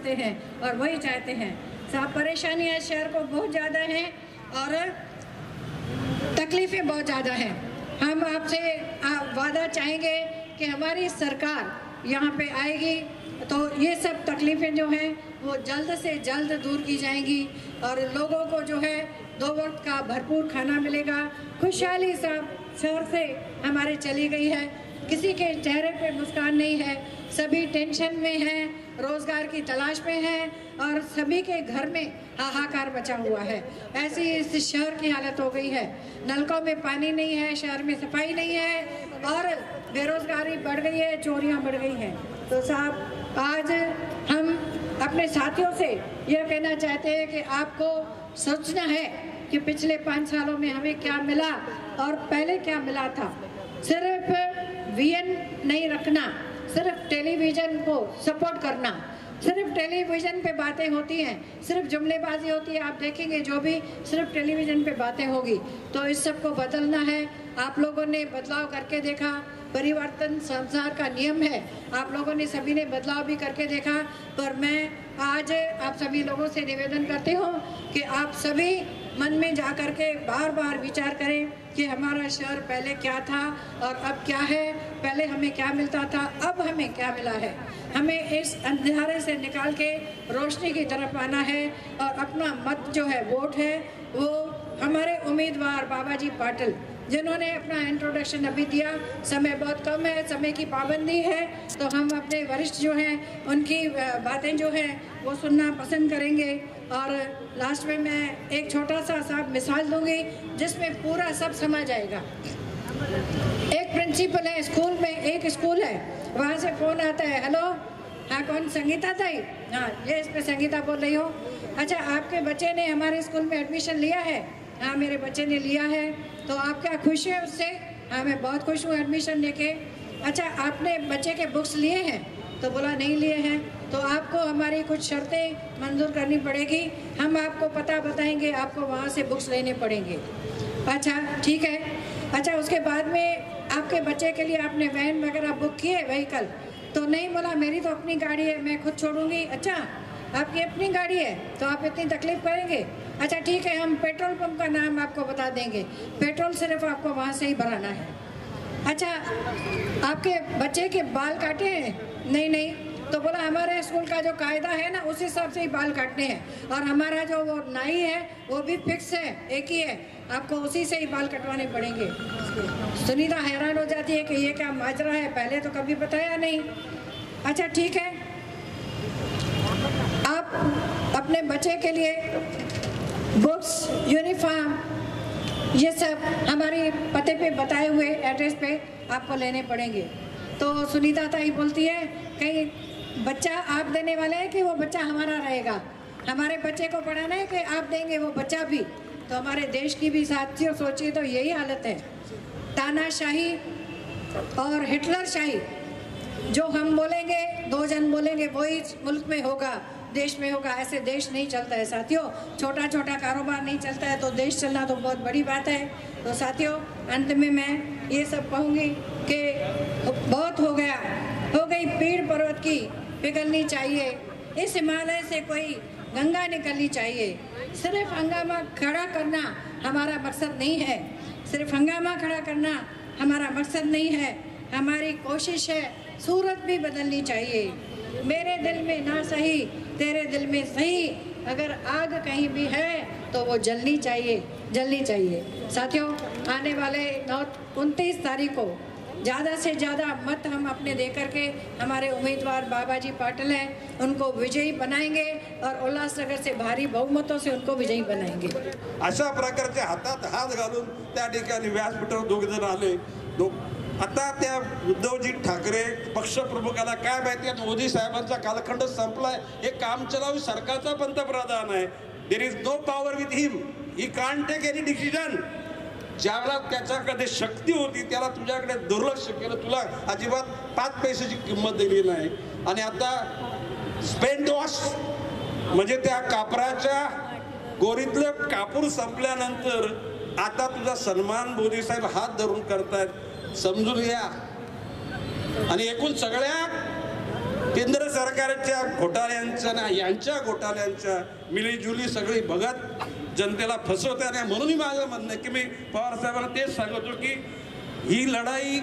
समझते हैं और वही चाहते हैं। साहब, परेशानियाँ शहर को बहुत ज़्यादा हैं और तकलीफ़ें बहुत ज़्यादा हैं। हम आपसे वादा चाहेंगे कि हमारी सरकार यहाँ पे आएगी तो ये सब तकलीफ़ें जो हैं वो जल्द से जल्द दूर की जाएंगी और लोगों को जो है 2 वक्त का भरपूर खाना मिलेगा। खुशहाली साहब शहर से हमारे चली गई है, किसी के चेहरे पे मुस्कान नहीं है, सभी टेंशन में हैं, रोज़गार की तलाश में हैं और सभी के घर में हाहाकार मचा हुआ है। ऐसी इस शहर की हालत हो गई है। नलकों में पानी नहीं है, शहर में सफाई नहीं है और बेरोज़गारी बढ़ गई है, चोरियां बढ़ गई हैं। तो साहब, आज हम अपने साथियों से यह कहना चाहते हैं कि आपको सोचना है कि पिछले 5 सालों में हमें क्या मिला और पहले क्या मिला था। सिर्फ वीएन नहीं रखना, सिर्फ टेलीविज़न को सपोर्ट करना, सिर्फ टेलीविज़न पे बातें होती हैं, सिर्फ जुमलेबाजी होती है। आप देखेंगे जो भी सिर्फ टेलीविज़न पे बातें होगी, तो इस सब को बदलना है। आप लोगों ने बदलाव करके देखा, परिवर्तन संसार का नियम है। आप लोगों ने सभी ने बदलाव भी करके देखा, पर मैं आज आप सभी लोगों से निवेदन करती हूँ कि आप सभी मन में जा कर के बार बार विचार करें कि हमारा शहर पहले क्या था और अब क्या है। पहले हमें क्या मिलता था, अब हमें क्या मिला है। हमें इस अंधेरे से निकाल के रोशनी की तरफ आना है और अपना मत जो है, वोट है, वो हमारे उम्मीदवार बाबा जी पाटिल, जिन्होंने अपना इंट्रोडक्शन अभी दिया। समय बहुत कम है, समय की पाबंदी है, तो हम अपने वरिष्ठ जो हैं उनकी बातें जो हैं वो सुनना पसंद करेंगे। और लास्ट में मैं एक छोटा सा साहब मिसाल दूंगी जिसमें पूरा सब समझ जाएगा। एक प्रिंसिपल है स्कूल में, एक स्कूल है, वहाँ से फ़ोन आता है, हेलो, हाँ कौन, संगीता ताई? हाँ, ये इस पर संगीता बोल रही हूँ। अच्छा, आपके बच्चे ने हमारे स्कूल में एडमिशन लिया है? हाँ, मेरे बच्चे ने लिया है। तो आप क्या खुश हैं उससे? हाँ, मैं बहुत खुश हूँ एडमिशन लेके। अच्छा, आपने बच्चे के बुक्स लिए हैं? तो बोला नहीं लिए हैं। तो आपको हमारी कुछ शर्तें मंजूर करनी पड़ेगी, हम आपको पता बताएंगे, आपको वहाँ से बुक्स लेने पड़ेंगे। अच्छा, ठीक है। अच्छा, उसके बाद में आपके बच्चे के लिए आपने वैन वगैरह बुक किए, व्हीकल? तो नहीं, बोला मेरी तो अपनी गाड़ी है, मैं खुद छोड़ूंगी। अच्छा, आपकी अपनी गाड़ी है तो आप इतनी तकलीफ करेंगे? अच्छा, ठीक है, हम पेट्रोल पंप का नाम आपको बता देंगे, पेट्रोल सिर्फ आपको वहाँ से ही भराना है। अच्छा, आपके बच्चे के बाल काटे हैं? नहीं नहीं। तो बोला हमारे स्कूल का जो कायदा है ना, उस हिसाब से ही बाल काटने हैं और हमारा जो वो नाई है वो भी फिक्स है, एक ही है, आपको उसी से ही बाल कटवाने पड़ेंगे। सुनीता हैरान हो जाती है कि ये क्या माजरा है, पहले तो कभी बताया नहीं। अच्छा, ठीक है, आप अपने बच्चे के लिए बुक्स, यूनिफॉर्म, ये सब हमारे पते पे बताए हुए एड्रेस पे आपको लेने पड़ेंगे। तो सुनीता ताई बोलती है, कहीं बच्चा आप देने वाले हैं कि वो बच्चा हमारा रहेगा? हमारे बच्चे को पढ़ाना है कि आप देंगे वो बच्चा भी? तो हमारे देश की भी साथियों सोचिए तो यही हालत है। तानाशाही और हिटलर शाही, जो हम बोलेंगे, 2 जन बोलेंगे, वही मुल्क में होगा, देश में होगा। ऐसे देश नहीं चलता है साथियों। छोटा छोटा कारोबार नहीं चलता है तो देश चलना तो बहुत बड़ी बात है। तो साथियों, अंत में मैं ये सब कहूँगी कि बहुत हो गया, हो गई पीड़ पर्वत की पिघलनी चाहिए, इस हिमालय से कोई गंगा निकलनी चाहिए। सिर्फ हंगामा खड़ा करना हमारा मकसद नहीं है, सिर्फ हंगामा खड़ा करना हमारा मकसद नहीं है। हमारी कोशिश है सूरत भी बदलनी चाहिए। मेरे दिल में ना सही, तेरे दिल में सही, अगर आग कहीं भी है तो वो जलनी चाहिए, जलनी चाहिए। साथियों, आने वाले 29 तारीख को ज़्यादा से ज़्यादा मत हम अपने दे करके हमारे उम्मीदवार बाबा जी पाटिल हैं, उनको विजयी बनाएंगे और उल्लासनगर से भारी बहुमतों से उनको विजयी बनाएंगे। अशा प्रकारच्या हातात हात घालून त्या ठिकाणी व्यासपीठावर 2 जण आले। आता त्या उद्धवजी ठाकरे पक्षप्रमुखाला काय माहिती आहे, मोदी साहेबांचा कालखंड संपलाय, हे काम चलाऊ सरकारचा पंतप्रधान आहे। There is no power with him, he can't take any decision. ज्यावेळेला त्याच्याकडे शक्ती होती त्याला तुझ्याकडे दुर्लक्ष केलं, तुला अजिबात 5 पैशाची किंमत दिली नाही। आणि आता स्पेंड वॉश म्हणजे त्या कापराच्या गोरीतलं कापूर संपल्यानंतर आता तुझा सन्मान मोदी साहेब हात धरून करतायत, समजून घ्या। आणि एकूण सगळ्या केंद्र सरकार प्रकारच्या घोटाळ्यांच्या ना यांच्या घोटाळ्यांच्या मिलीजुली सगळी बघत जनतेला फसवते. आणि म्हणूनही माझं म्हणणं आहे की मी पवार साहेबांना तेच सांगतो की ही लढाई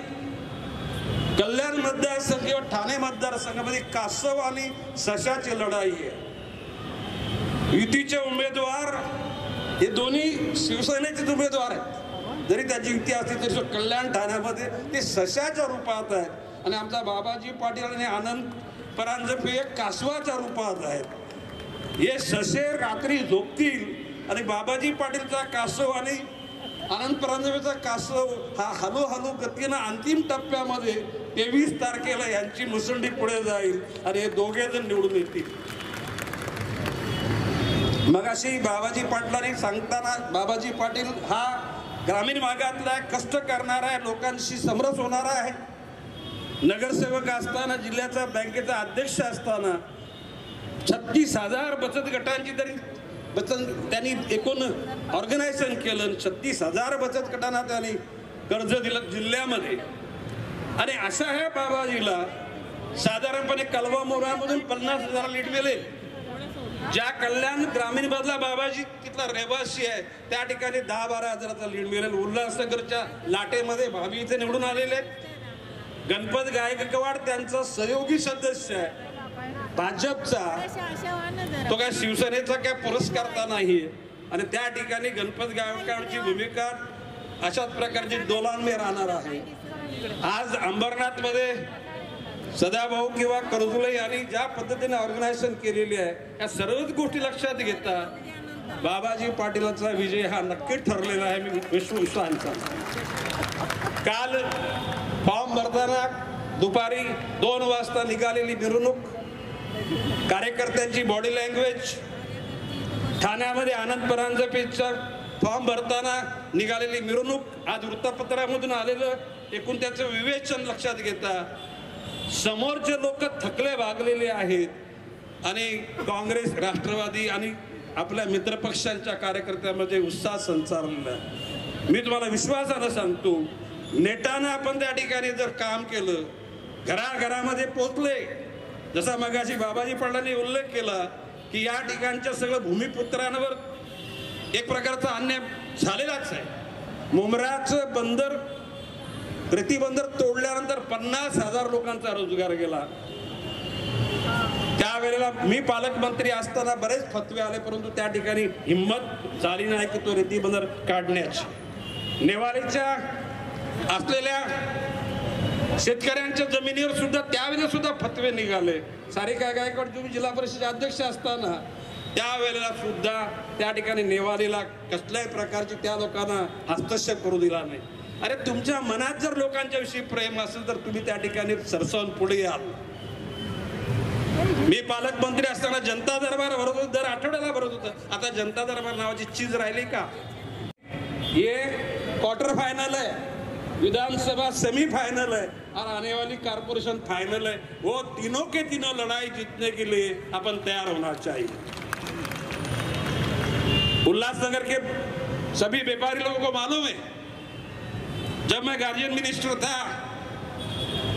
कल्याण मतदारसंघ किंवा ठाणे मतदारसंघामध्ये कासव आणि सशाची लढाई आहे. युतीचे उमेदवार हे दोन्ही शिवसेनेचेच उमेदवार आहेत. जरी त्याची युती असली तरी कल्याण ठाण्यामध्ये ते सशाच्या रूपात आहेत. आणि आमचा बाबाजी पाटील आणि आनंद परांजपे हे कासवाच्या रूपात आहेत. हे ससे रात्री झोपतील आणि बाबाजी पाटीलचा कासव आणि आनंद परांजपेचा कासव हा हळूहळू गतीनं अंतिम टप्प्यामध्ये 23 तारखेला यांची मुसंडी पुढे जाईल आणि हे दोघे जण निवडून येतील. मगाशी बाबाजी पाटलांनी सांगताना बाबाजी पाटील हा ग्रामीण भागातला कष्ट करणारा लोकांशी समरस होणारा आहे. नगरसेवक असताना जिल्ह्याचा बँकेचा अध्यक्ष असताना 36,000 बचत गटांची तरी त्यांनी एकूण ऑर्गनायझेशन केलं. 36,000 बचत गटांना त्यांनी कर्ज दिलं जिल्ह्यामध्ये. आणि अशा ह्या बाबाजीला साधारणपणे कलवा मोरामधून 50,000 लीड मिळेल. ज्या कल्याण ग्रामीण मधला बाबाजी तिथला रहिवासी आहे त्या ठिकाणी 10-12 हजाराचा लीड मिळेल. उल्हासनगरच्या लाटेमध्ये भाभी इथे निवडून आलेले आहेत. गणपत गायकवाड त्यांचा सहयोगी सदस्य आहे भाजपचा. तो काय शिवसेनेचा काय पुरस्कारता नाही. आणि त्या ठिकाणी गणपत गायकवाडची भूमिका अशाच प्रकारची डोलांमे राहणार आहे. आज अंबरनाथ मध्ये सदाभाऊ किंवा कर्जुले यांनी ज्या पद्धतीने ऑर्गनायझेशन केलेली आहे या सर्वच गोष्टी लक्षात घेता बाबाजी पाटीलांचा विजय हा नक्की ठरलेला आहे. मी विश्वासांचा काल फॉर्म भरताना दुपारी 2 वाजता निघालेली मिरवणूक, कार्यकर्त्यांची बॉडी लँग्वेज, ठाण्यामध्ये आनंद परांजपेचा फॉर्म भरताना निघालेली मिरवणूक, आज वृत्तपत्रामधून आलेलं एकूण त्याचं विवेचन लक्षात घेता समोरचे लोक थकले भागलेले आहेत आणि काँग्रेस, राष्ट्रवादी आणि आपल्या मित्रपक्षांच्या कार्यकर्त्यांमध्ये उत्साह संचारलेला आहे. मी तुम्हाला विश्वासानं सांगतो नेटानं आपण त्या ठिकाणी जर काम केलं, घराघरामध्ये पोचले, जसा मगाशी बाबाजी पाटलांनी उल्लेख केला की या ठिकाणच्या सगळं भूमिपुत्रांवर एक प्रकारचा अन्याय झालेलाच आहे. मुंब्राचं बंदर प्रतिबंधर तोडल्यानंतर 50,000 लोकांचा रोजगार गेला. त्यावेळेला मी पालकमंत्री असताना बरेच फतवे आले परंतु त्या ठिकाणी हिंमत झाली नाही की तो रेतीबंदर काढण्याची. नेवारीच्या असलेल्या शेतकऱ्यांच्या जमिनीवर सुद्धा त्यावेळेला सुद्धा फतवे निघाले. सारिका गायकवाड तुम्ही जिल्हा परिषदेचे अध्यक्ष असताना त्यावेळेला सुद्धा त्या ठिकाणी नेवारीला कसल्याही प्रकारची त्या लोकांना हस्तक्षेप करू दिला नाही. अरे तुमच्या मनात जर लोकांच्या विषयी प्रेम असेल तर तुम्ही त्या ठिकाणी सरसावून पुढे याल. मी पालकमंत्री असताना जनता दरबार भरत होतो, दर आठवड्याला भरत होतं. आता जनता दरबार नावाची चीज राहिली का? ये क्वार्टर फाइनल है, विधानसभा सेमीफाइनल है और आने वाली कारपोरेशन फाइनल है. वो तीनों के तीनों लड़ाई जीतने के लिए अपन तैयार होना चाहिए. उल्लासनगर के सभी व्यापारी लोगों को मालूम है जब मैं गार्जियन मिनिस्टर था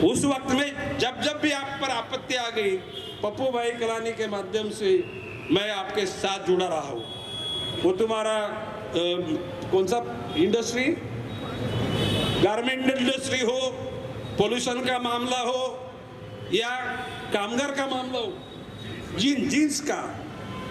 उस वक्त में जब भी आप पर आपत्ति आ गई पप्पू भाई कलानी के माध्यम से मैं आपके साथ जुड़ा रहा हूँ. वो तुम्हारा कौन सा इंडस्ट्री, गारमेंट इंडस्ट्री हो, पोल्यूशन का मामला हो या कामगार का मामला हो, जींस का.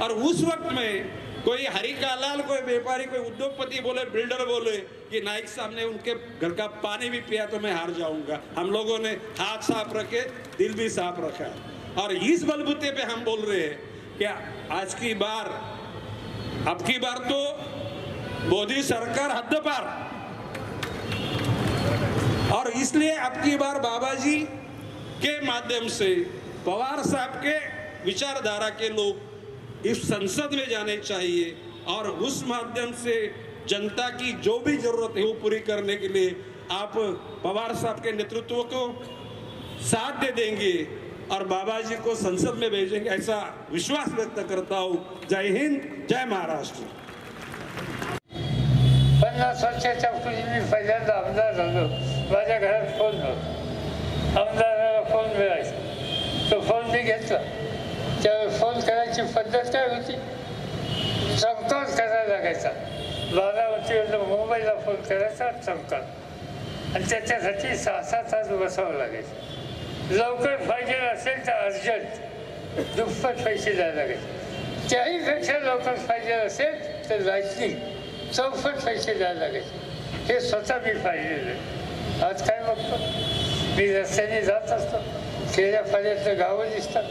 और उस वक्त में कोई हरी का लाल, कोई व्यापारी, कोई उद्योगपति बोले, बिल्डर बोले कि नाइक साहब ने उनके घर का पानी भी पिया तो मैं हार जाऊंगा. हम लोगों ने हाथ साफ रखे, दिल भी साफ रखा और इस बलबूते पे हम बोल रहे हैं कि आज की बार, अब की बार तो मोदी सरकार हद पार. और इसलिए अब की बार बाबाजी के माध्यम से पवार साहब के विचारधारा के लोग इस संसद में जाने चाहिए और उस माध्यम से जनता की जो भी जरूरत है वो पूरी करने के लिए आप पवार साहब के नेतृत्व को साथ दे देंगे और बाबाजी को संसद में भेजेंगे ऐसा विश्वास व्यक्त करता हूँ. जय हिंद, जय महाराष्ट्र. 50 वर्षाच्या पूर्वी मी पहिल्यांदा आमदार झालो. माझ्या घरात फोन नव्हता, आमदाराला फोन मिळायचा. तो फोन मी घेतला त्यावेळी फोन करायची पद्धत काय होती, चमकाव करायला लागायचा. बारामतीवरनं मुंबईला फोन करायचा चमकाव, आणि त्याच्यासाठी 6-7 तास बसावं लागायचं. लवकर पाहिजे असेल तर अर्जंट दुप्पट पैसे द्यायला लागायचे. त्याहीपेक्षा लवकर पाहिजे असेल तर लाईटनिंग चौपट पैसे द्यायला लागायचे. हे स्वतः मी पाहिलेलं आहे. आज काय बघतो मी, रस्त्याने जात असतो, खेड्यापाड्यातलं गावं दिसतात,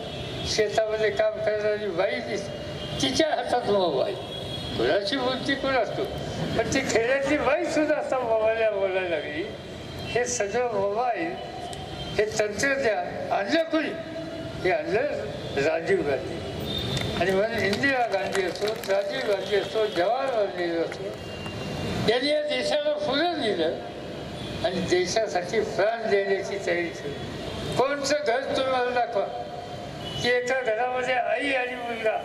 शेतामध्ये काम करणारी बाई दिसते, तिच्या हातात मोबाईल. कुणाची बुद्धी कोण असतो, पण ती खेड्यातली बाई सुद्धा आता मोबाईलला बोलायला लागली. हे सगळं मोबाईल, हे तंत्रज्ञान आणलं कोणी? हे आणलं राजीव गांधी. आणि म्हणून इंदिरा गांधी असो, राजीव गांधी असो, जवाहरलाल नेहरू असो, यांनी या देशाला फुलं दिलं आणि देशासाठी प्राण देण्याची तयारी केली. कोणचं घर तुम्हाला दाखवा की एका घरामध्ये आई आणि मुलगा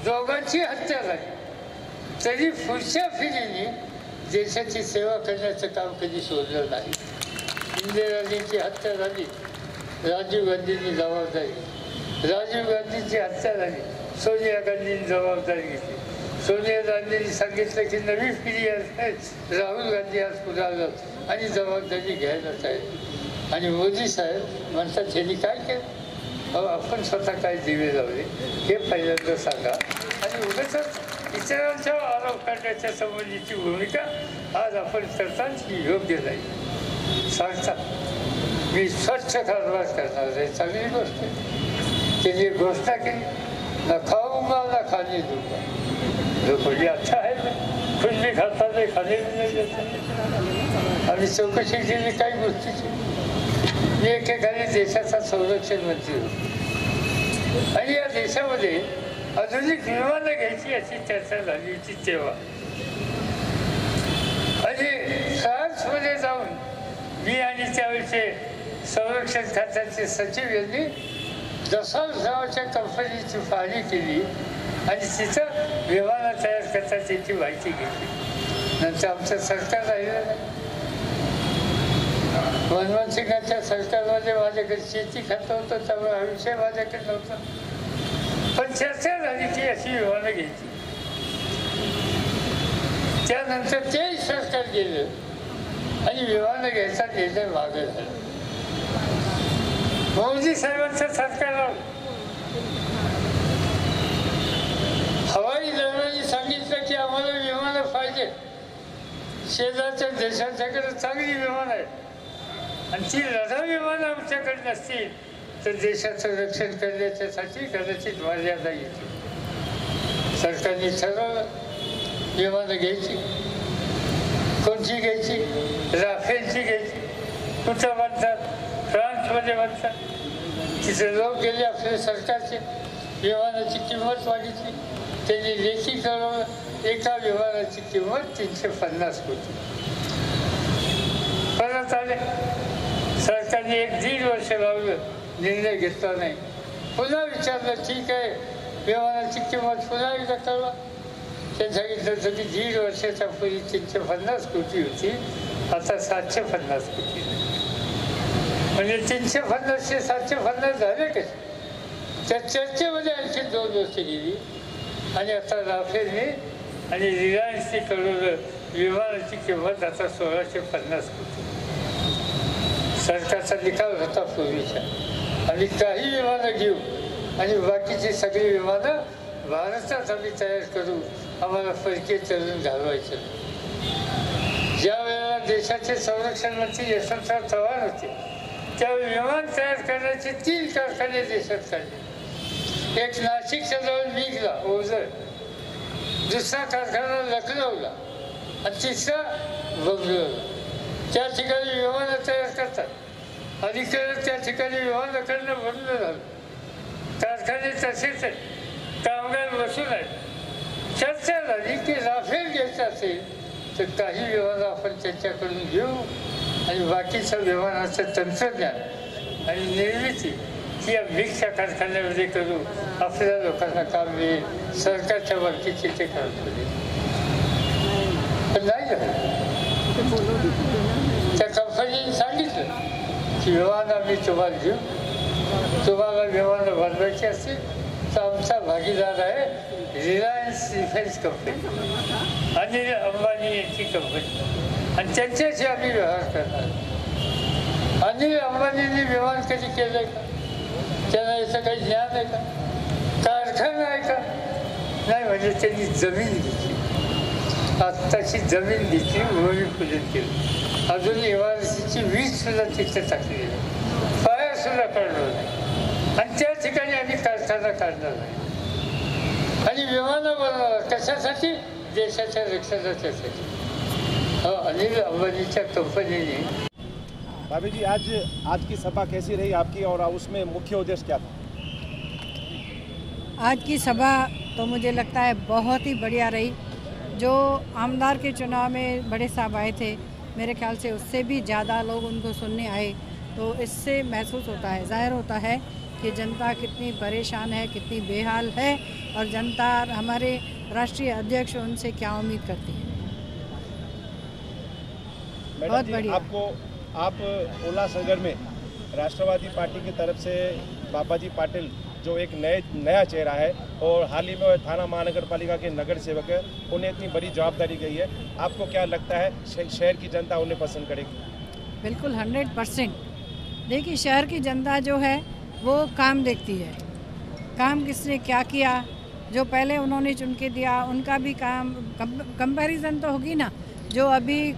दोघांची हत्या झाली, तरी पुढच्या पिढीने देशाची सेवा करण्याचं काम कधी सोडलं नाही. इंदिराजींची हत्या झाली, राजीव गांधींनी जबाबदारी. राजीव गांधींची हत्या झाली, सोनिया गांधींनी जबाबदारी घेतली. सोनिया गांधींनी सांगितलं की नवी पिढी राहुल गांधी आज पुढारलं आणि जबाबदारी घ्यायला तयार. आणि मोदी साहेब म्हणतात ह्यांनी काय केलं? अहो आपण स्वतः काय दिवे लावले हे पहिल्यांदा सांगा. आणि उगाच इतरांच्यावर आरोप करण्याच्या संबंधीची भूमिका आज आपण करताच योग्य नाही. सांगतात मी स्वच्छ कारभार करणार आहे, चांगली गोष्ट आहे. त्यांनी घोषणा केली, न खाऊंगा न खाने दूंगा. लोक ये अच्छा है, कुछ भी खाता नाही, खाणे नाही देत. आणि चौकशी केली काही गोष्टीची. मी एकेकाने देशाचा संरक्षण मंत्री होतो आणि या देशामध्ये आधुनिक विमानं घ्यायची अशी चर्चा झाली होती तेव्हा. आणि फ्रान्समध्ये जाऊन मी आणि त्यावेळेचे संरक्षण खात्याचे सचिव यांनी दसॉल्ट नावाच्या कंपनीची पाहणी केली आणि तिथं विमानं तयार करतात त्याची माहिती घेतली. नंतर आमचं सरकार राहिलं नाही. मनमोहन सिंगांच्या सरकारमध्ये माझ्याकडे शेती खातं होतं, त्यामुळे हा विषय माझ्याकडे नव्हता. पण चर्चा झाली की अशी विमानं घ्यायची. त्यानंतर तेही सरकार गेलं आणि विमानं घ्यायचा निर्णय मागं झाला. मोदी साहेबांचं सरकार हवाई दलाने सांगितलं की आम्हाला विमानं पाहिजे. शेजारच्या देशांच्याकडे चांगली विमानं आहेत आणि ती लढा विमानं आमच्याकडे नसतील तर देशाचं रक्षण करण्याच्यासाठी कदाचित मर्यादा येते. सरकारने ठरवलं विमानं घ्यायची. कोणची घ्यायची? राफेलची घ्यायची. कुठं म्हणतात? फ्रान्समध्ये म्हणतात. तिथे लोक गेले आपल्या सरकारचे, विमानाची किंमत मागितली. त्यांनी लेखी कळवलं एका विमानाची किंमत 350 कोटी. परत आले, सरकारने 1-1.5 वर्ष लावलं, निर्णय घेतला नाही. पुन्हा विचारलं ठीक आहे विमानाची किंमत पुन्हा एकदा कळवा. त्यांनी सांगितलं होतं की 1.5 वर्षाच्या पूर्वी 350 कोटी होती, आता 750 कोटी. म्हणजे 350 750 झाले कसे? त्या चर्चेमध्ये आणखी 2 वर्ष गेली आणि आता राफेलने आणि रिलायन्सने कळवलं विमानाची किंमत आता 1650 कोटी. सरकारचा निकाल होता पूर्वीचा. आणि काही विमानं घेऊ आणि बाकीची सगळी विमानं भारतात आम्ही तयार करू, आम्हाला परकीय चलन घालवायचं. ज्या वेळेला देशाचे संरक्षण मंत्री यशवंतराव चव्हाण होते त्यावेळी विमान तयार करण्याचे 3 कारखाने देशात काढले. एक नाशिकच्या जवळ मीगला ओझर, दुसरा कारखाना लखनौला आणि तिसरा बंगलोरला. त्या ठिकाणी विमानं तयार करतात. अलीकडे त्या ठिकाणी विमानं करणं बंद झालं. कारखाने तसेच आहेत, कामगार बसून आहेत. चर्चा झाली की राफेल घ्यायचं असेल तर काही विमानं आपण त्यांच्याकडून घेऊ आणि बाकीचं विमानाचं तंत्रज्ञान आणि निर्मिती ही या भिक्षा कारखान्यामध्ये करू, आपल्या लोकांना काम मिळेल, सरकारच्या बाकीचे ते काम करेल. पण नाही झालं. त्या कंपनीने सांगितलं की विमान आम्ही तुम्हाला घेऊ, तुम्हाला विमानं बनवायची असतील तर आमचा भागीदार आहे Reliance Defence company, Anil Ambani यांची कंपनी, आणि त्यांच्याशी आम्ही व्यवहार करणार. अनिल अंबानींनी विमान कधी केलं का? त्यांना याचं काही ज्ञान आहे का? कारखाना आहे का? नाही. म्हणजे त्यांनी जमीन घेतली, आत्ताची जमीन घेतली, भूमिपूजन केलं, अजून इमारतीची वीज सुद्धा तिथे टाकली आहे, पाया सुद्धा काढलं नाही, आणि त्या ठिकाणी आम्ही कारखाना काढणार नाही. आणि विमानं बनवणार कशासाठी? देशाच्या रक्षणासाठी. अनिल अंबानीच्या कंपनीने. भाभी जी, आज की सभा कैसी रही आपकी और उसमें मुख्य उद्देश्य क्या था? आज की सभा तो मुझे लगता है बहुत ही बढ़िया रही. जो आमदार के चुनाव में बड़े साहब आए थे, मेरे ख्याल से उससे भी ज़्यादा लोग उनको सुनने आए. तो इससे महसूस होता है, ज़ाहिर होता है कि जनता कितनी परेशान है, कितनी बेहाल है, और जनता हमारे राष्ट्रीय अध्यक्ष उनसे क्या उम्मीद करती है. बहुत बढ़िया. आप उल्लासनगर में राष्ट्रवादी पार्टी की तरफ से बाबा जी पाटिल जो एक नया चेहरा है और हाल ही में थाना महानगर पालिका के नगर सेवक है, उन्हें इतनी बड़ी जवाबदारी गई है, आपको क्या लगता है शहर की जनता उन्हें पसंद करेगी? बिल्कुल 100%. देखिए, शहर की जनता जो है वो काम देखती है. काम किसने क्या किया, जो पहले उन्होंने चुन के दिया उनका भी काम कंपैरिजन तो होगी ना. जो अभी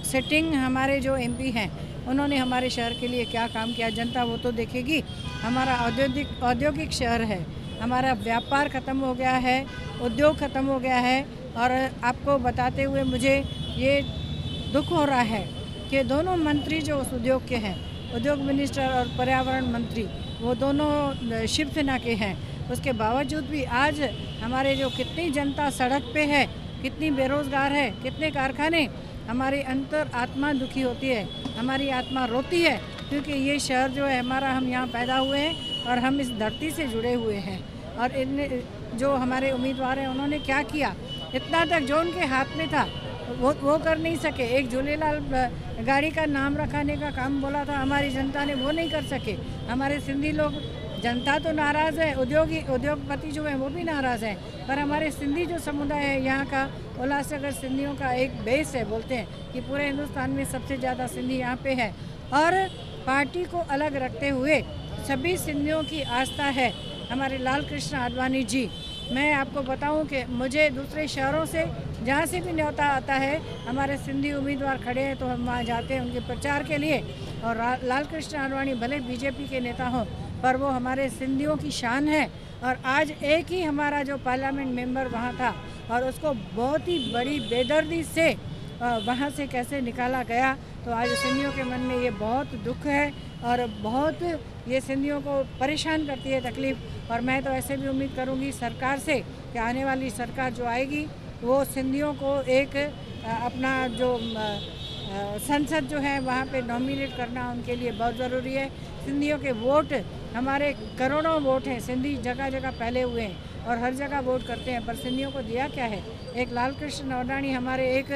सिटिंग हमारे जो एमपी हैं उन्होंने हमारे शहर के लिए क्या काम किया, जनता वो तो देखेगी. हमारा औद्योगिक शहर है, हमारा व्यापार ख़त्म हो गया है, उद्योग ख़त्म हो गया है. और आपको बताते हुए मुझे ये दुख हो रहा है कि दोनों मंत्री जो उस उद्योग के हैं, उद्योग मिनिस्टर और पर्यावरण मंत्री, वो दोनों शिवसेना के हैं. उसके बावजूद भी आज हमारे जो कितनी जनता सड़क पे है, कितनी बेरोज़गार है, कितने कारखाने, हमारी अंतर आत्मा दुखी होती है, हमारी आत्मा रोती है, क्योंकि ये शहर जो है हमारा, हम यहाँ पैदा हुए हैं और हम इस धरती से जुड़े हुए हैं. और इन जो हमारे उम्मीदवार हैं उन्होंने क्या किया, इतना तक जो उनके हाथ में था वो कर नहीं सके. एक झूलेलाल गाड़ी का नाम रखाने का काम बोला था हमारी जनता ने, वो नहीं कर सके. हमारे सिंधी लोग, जनता तो नाराज़ है, उद्योगपति जो हैं वो भी नाराज़ हैं, पर हमारे सिंधी जो समुदाय है यहाँ का, उल्लासनगर सिंधियों का एक बेस है. बोलते हैं कि पूरे हिंदुस्तान में सबसे ज़्यादा सिंधी यहाँ पे है. और पार्टी को अलग रखते हुए सभी सिंधियों की आस्था है हमारे लाल कृष्ण आडवाणी जी. मैं आपको बताऊं कि मुझे दूसरे शहरों से जहाँ से भी न्योता आता है, हमारे सिंधी उम्मीदवार खड़े हैं तो हम वहाँ जाते हैं उनके प्रचार के लिए. और लाल कृष्ण आडवाणी भले बीजेपी के नेता हों, पर वो हमारे सिंधियों की शान है. और आज एक ही हमारा जो पार्लियामेंट मेंबर वहाँ था और उसको बहुत ही बड़ी बेदर्दी से वहाँ से कैसे निकाला गया, तो आज सिंधियों के मन में ये बहुत दुख है और बहुत ये सिंधियों को परेशान करती है तकलीफ़. और मैं तो ऐसे भी उम्मीद करूँगी सरकार से कि आने वाली सरकार जो आएगी वो सिंधियों को एक अपना जो संसद जो है वहाँ पे नॉमिनेट करना उनके लिए बहुत ज़रूरी है. सिंधियों के वोट, हमारे करोड़ों वोट हैं, सिंधी जगह जगह फैले हुए हैं और हर जगह वोट करते हैं, पर सिंधियों को दिया क्या है. एक लाल कृष्ण आडवाणी हमारे एक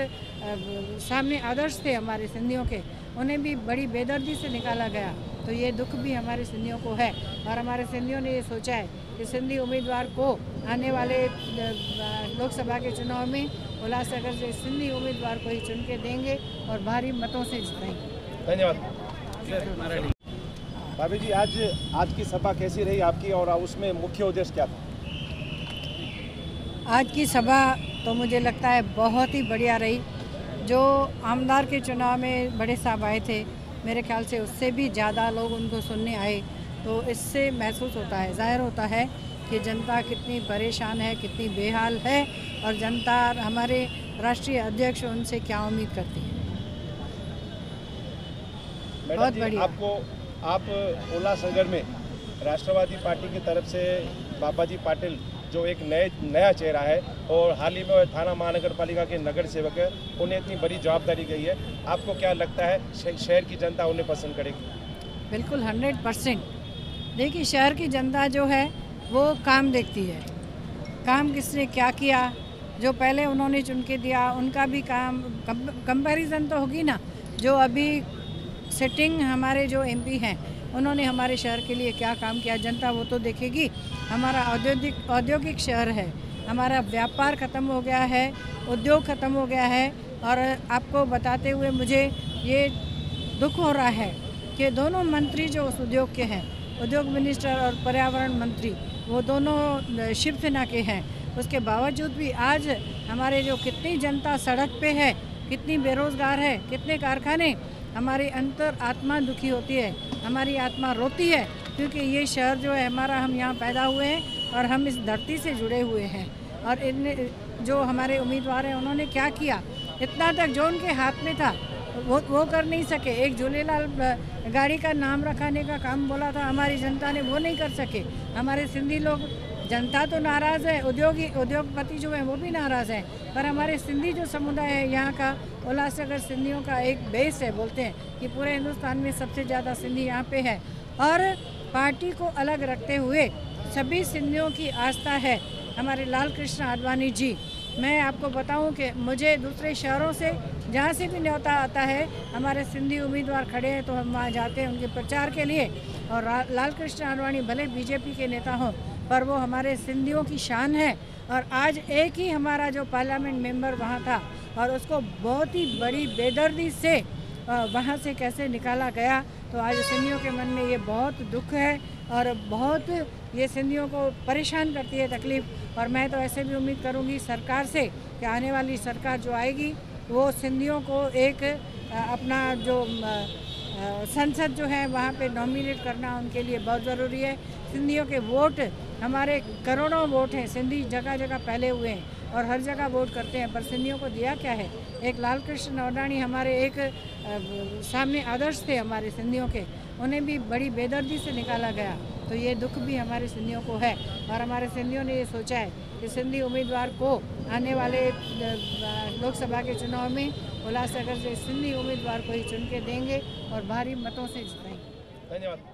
सामने आदर्श थे हमारे सिंधियों के, उन्हें भी बड़ी बेदर्दी से निकाला गया. तो ये दुख भी हमारे सिंधियों को है. और हमारे सिंधियों ने ये सोचा है कि सिंधी उम्मीदवार को आने वाले लोकसभा के चुनाव में उल्लासनगर से सिंधी उम्मीदवार को ही चुन के देंगे और भारी मतों से जिताएंगे. धन्यवाद. भाभी जी, आज की सभा कैसी रही आपकी और उसमें मुख्य उद्देश्य क्या था? आज की सभा तो मुझे लगता है बहुत ही बढ़िया रही. जो आमदार के चुनाव में बड़े साहब आए थे, मेरे ख्याल से उससे भी ज़्यादा लोग उनको सुनने आए. तो इससे महसूस होता है, ज़ाहिर होता है कि जनता कितनी परेशान है, कितनी बेहाल है, और जनता हमारे राष्ट्रीय अध्यक्ष उनसे क्या उम्मीद करती है. बहुत बढ़िया. आप उल्लासनगर में राष्ट्रवादी पार्टी की तरफ से बाबा जी पाटिल जो एक नया चेहरा है और हाल ही में थाना महानगर पालिका के नगर सेवक है, उन्हें इतनी बड़ी जवाबदारी गई है, आपको क्या लगता है शहर की जनता उन्हें पसंद करेगी? बिल्कुल 100%. देखिए, शहर की जनता जो है वो काम देखती है. काम किसने क्या किया, जो पहले उन्होंने चुन के दिया उनका भी काम कंपैरिजन तो होगी ना. जो अभी सिटिंग हमारे जो एमपी हैं उन्होंने हमारे शहर के लिए क्या काम किया, जनता वो तो देखेगी। हमारा औद्योगिक शहर है, हमारा व्यापार ख़त्म हो गया है, उद्योग ख़त्म हो गया है। और आपको बताते हुए मुझे ये दुख हो रहा है कि दोनों मंत्री जो उस उद्योग के हैं, उद्योग मिनिस्टर और पर्यावरण मंत्री, वो दोनों शिवसेना के हैं। उसके बावजूद भी आज हमारे जो कितनी जनता सड़क पे है, कितनी बेरोज़गार है, कितने कारखाने, हमारी अंतर आत्मा दुखी होती है, हमारी आत्मा रोती है, क्योंकि ये शहर जो है हमारा, हम यहाँ पैदा हुए हैं और हम इस धरती से जुड़े हुए हैं। और इन जो हमारे उम्मीदवार हैं उन्होंने क्या किया, इतना तक जो उनके हाथ में था वो कर नहीं सके। एक झूलेलाल गाड़ी का नाम रखाने का काम बोला था हमारी जनता ने, वो नहीं कर सके। हमारे सिंधी लोग, जनता तो नाराज़ है, उद्योगपति जो है वो भी नाराज़ है, पर हमारे सिंधी जो समुदाय है यहाँ का, उल्लासनगर सिंधियों का एक बेस है। बोलते हैं कि पूरे हिंदुस्तान में सबसे ज़्यादा सिंधी यहाँ पे है। और पार्टी को अलग रखते हुए सभी सिंधियों की आस्था है हमारे लाल कृष्ण आडवाणी जी। मैं आपको बताऊं कि मुझे दूसरे शहरों से जहाँ से भी न्योता आता है, हमारे सिंधी उम्मीदवार खड़े हैं तो हम वहाँ जाते हैं उनके प्रचार के लिए। और लाल कृष्ण आडवाणी भले बीजेपी के नेता हों, पर वो हमारे सिंधियों की शान है। और आज एक ही हमारा जो पार्लियामेंट मेंबर वहाँ था और उसको बहुत ही बड़ी बेदर्दी से वहाँ से कैसे निकाला गया, तो आज सिंधियों के मन में ये बहुत दुख है और बहुत ये सिंधियों को परेशान करती है तकलीफ़। और मैं तो ऐसे भी उम्मीद करूँगी सरकार से कि आने वाली सरकार जो आएगी वो सिंधियों को एक अपना जो संसद जो है वहाँ पे नॉमिनेट करना उनके लिए बहुत ज़रूरी है। सिंधियों के वोट, हमारे करोड़ों वोट हैं, सिंधी जगह जगह फैले हुए हैं और हर जगह वोट करते हैं, पर सिंधियों को दिया क्या है। एक लाल कृष्ण आडवाणी हमारे एक सामने आदर्श थे हमारे सिंधियों के, उन्हें भी बड़ी बेदर्दी से निकाला गया। तो ये दुख भी हमारे सिंधियों को है और हमारे सिंधियों ने ये सोचा है कि सिंधी उम्मीदवार को आने वाले लोकसभा के चुनाव में उल्लासनगर से सिंधी उम्मीदवार को ही चुन के देंगे और भारी मतों से जिताएंगे। धन्यवाद।